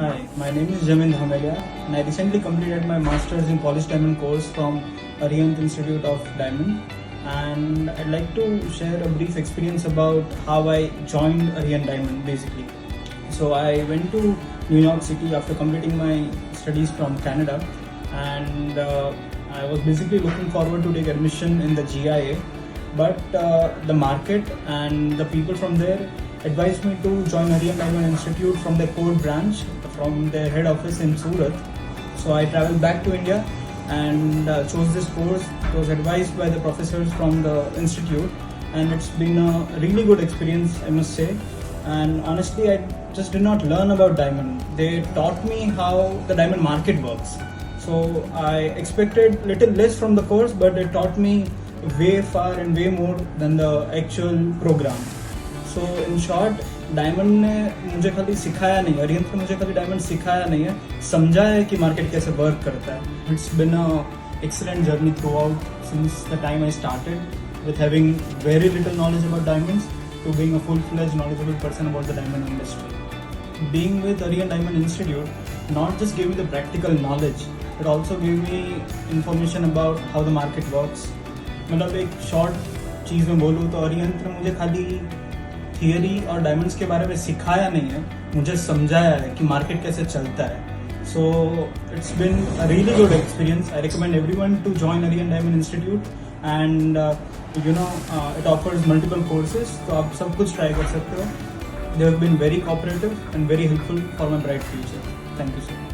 Hi, my name is Jamin Dhamelia and I recently completed my Masters in Polished Diamond course from Arihannt Institute of Diamond, and I'd like to share a brief experience about how I joined Arihannt Diamond basically. So I went to New York City after completing my studies from Canada, and I was basically looking forward to take admission in the GIA, but the market and the people from there advised me to join Arihannt Diamond Institute from their core branch, from their head office in Surat. So I traveled back to India and chose this course. It was advised by the professors from the institute, and it's been a really good experience, I must say. And honestly, I just did not learn about diamond. They taught me how the diamond market works. So I expected little less from the course, but it taught me way far and way more than the actual program. So in short diamond ने मुझे खाली सिखाया नहीं, अरिहंत ने मुझे खाली diamond सिखाया नहीं है, समझाया है कि मार्केट कैसे वर्क करता है. It's been a excellent journey throughout since the time I started with having very little knowledge about diamonds to being a full fledged knowledgeable person about the diamond industry. Being with Arihannt Diamond Institute not just gave me the practical knowledge, it also gave me information about how the market works. मतलब एक short चीज़ में बोलूँ तो अरिहंत ने मुझे खाली theory और diamonds के बारे में सिखाया नहीं है, मुझे समझाया है कि मार्केट कैसे चलता है. So it's been a really good experience. I recommend everyone to join Arihant diamond institute and it offers multiple courses, तो आप सब कुछ ट्राई कर सकते हो. They have been very cooperative and very helpful for my bright future. Thank you so much.